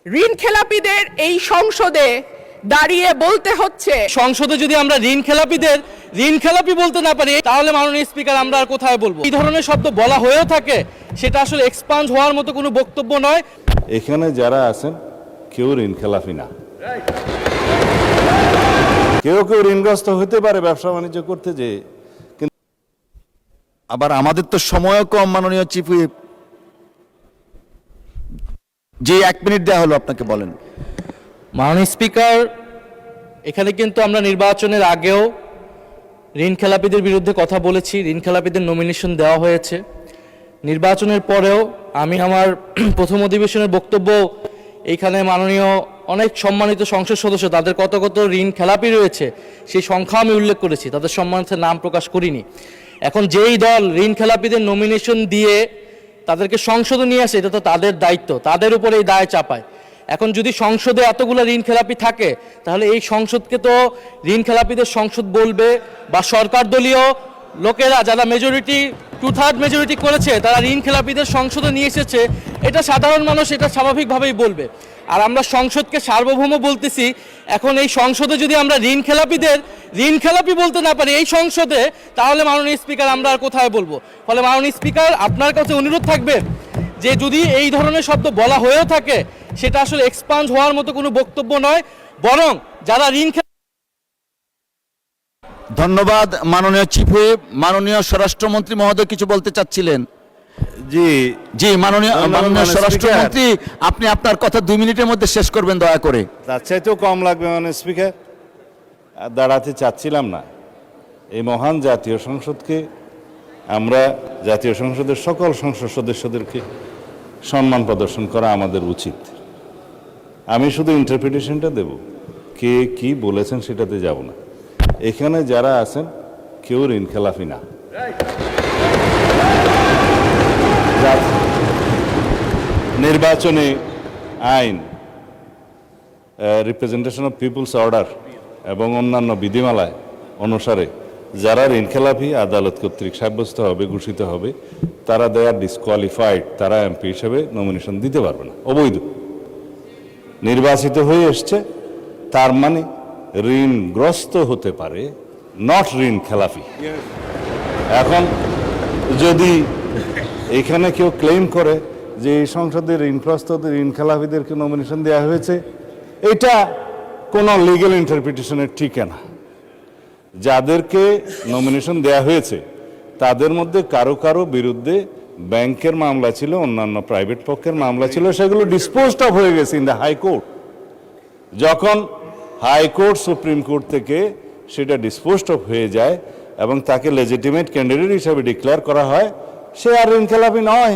ঋণ খেলাপিদের এই সংসদে দাঁড়িয়ে বলতে হচ্ছে, সংসদে যদি আমরা ঋণ খেলাপি বলতে না পারি, তাহলে মাননীয় স্পিকার আমরা আর কোথায় বলবো? এই ধরনের শব্দ বলা হয়েও থাকে, সেটা আসলে এক্সপান্ড হওয়ার মতো কোনো বক্তব্য নয়। এখানে যারা আছেন কেউ ঋণ খেলাপি না, কেউ কেউ ঋণগ্রস্ত হতে পারে ব্যবসা বাণিজ্য করতে যে, কিন্তু আবার আমাদের তো সময়ও কম। মাননীয় চিফ হুইপ, যে 1 মিনিট দেওয়া হলো আপনাকে, বলেন। মাননীয় স্পিকার, এখানে কিন্তু আমরা নির্বাচনের আগেও ঋণ খেলাপিদের বিরুদ্ধে কথা বলেছি, ঋণ খেলাপিদের নমিনেশন দেওয়া হয়েছে। নির্বাচনের পরেও আমি আমার প্রথম অধিবেশনের বক্তব্য এইখানে মাননীয় অনেক সম্মানিত সংসদ সদস্য, তাদের কত কত ঋণ খেলাপি রয়েছে সেই সংখ্যা আমি উল্লেখ করেছি, তাদের সম্মানিত নাম প্রকাশ করিনি। এখন যেই দল ঋণ খেলাপিদের নমিনেশন দিয়ে তাদেরকে সংসদে নিয়ে আসে, এটা তো তাদের দায়িত্ব, তাদের উপরে এই দায় চাপায়। এখন যদি সংসদে এতগুলো ঋণ খেলাপি থাকে, তাহলে এই সংসদকে তো ঋণ খেলাপিদের সংসদ বলবে, বা সরকার দলীয় লোকেরা যারা মেজরিটি 2/3 মেজরিটি করেছে তারা ঋণ খেলাপিদের সংসদে নিয়ে এসেছে, এটা সাধারণ মানুষ এটা স্বাভাবিকভাবেই বলবে। আর আমরা সংসদকে সার্বভৌম বলতেছি, এখন এই সংসদে যদি আমরা ঋণ খেলাপি বলতে না পারি এই সংসদে, তাহলে মাননীয় স্পিকার আমরা আর কোথায় বলবো? ফলে মাননীয় স্পিকার, আপনার কাছে অনুরোধ থাকবে যে যদি এই ধরনের শব্দ বলা হয়েও থাকে, সেটা আসলে এক্সপান্ড হওয়ার মতো কোনো বক্তব্য নয়, বরং যারা ঋণ ধন্যবাদ মাননীয় চিফ হুইপ। মাননীয় স্বরাষ্ট্রমন্ত্রী মহোদয় কিছু বলতে চাচ্ছিলেন? জি জি, মাননীয় স্বরাষ্ট্রমন্ত্রী, আপনি আপনার কথা 2 মিনিটের মধ্যে শেষ করবেন দয়া করে। তার চাইতেও কম লাগবে মাননীয় স্পিকার। দাঁড়াতে চাচ্ছিলাম না। এই মহান জাতীয় সংসদকে, আমরা জাতীয় সংসদের সকল সংসদ সদস্যদেরকে সম্মান প্রদর্শন করা আমাদের উচিত। আমি শুধু ইন্টারপ্রিটেশনটা দেব, কে কি বলেছেন সেটাতে যাব না। এখানে যারা আছেন কেউ ঋণ খেলাপি না। নির্বাচনী আইন, রিপ্রেজেন্টেশন অফ পিপুলস অর্ডার এবং অন্যান্য বিধিমালায় অনুসারে যারা ঋণ খেলাপি আদালত কর্তৃক সাব্যস্ত হবে, ঘোষিত হবে, তারা দে আর ডিসকোয়ালিফাইড, তারা এমপি হিসেবে নমিনেশন দিতে পারবে না, অবৈধ। নির্বাচিত হয়ে এসছে, তার মানে ঋণগ্রস্ত হতে পারে, নট ঋণ খেলাপি। এখন যদি এখানে কেউ ক্লেম করে যে এই সংসদে ঋণগ্রস্ত ঋণ খেলাপিদেরকে নমিনেশন দেওয়া হয়েছে, এটা কোনো লিগ্যাল ইন্টারপ্রিটেশনের ঠিক না। যাদেরকে নমিনেশন দেওয়া হয়েছে তাদের মধ্যে কারো কারো বিরুদ্ধে ব্যাংকের মামলা ছিল, অন্যান্য প্রাইভেট পক্ষের মামলা ছিল, সেগুলো ডিসপোজড অফ হয়ে গেছে ইন দ্য হাইকোর্ট। যখন হাইকোর্ট সুপ্রিম কোর্ট থেকে সেটা ডিসপোজড অফ হয়ে যায় এবং তাকে লেজিটিমেট ক্যান্ডিডেট হিসাবে ডিক্লেয়ার করা হয়, সে আর ঋণ খেলাপি নয়,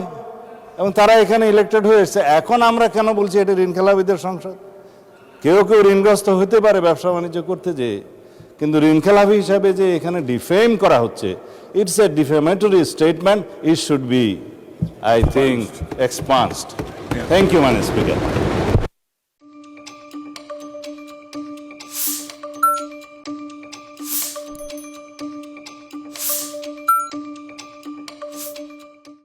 এবং তারা এখানে ইলেক্টেড হয়ে এসছে। এখন আমরা কেন বলছি এটা ঋণ খেলাপিদের সংসদ? কেউ কেউ ঋণগ্রস্ত হতে পারে ব্যবসা বাণিজ্য করতে যে, কিন্তু ঋণ খেলাপি হিসাবে যে এখানে ডিফেম করা হচ্ছে, it's a defamatory statement, it should be, I think, expunged. Thank you মাননীয় স্পিকার।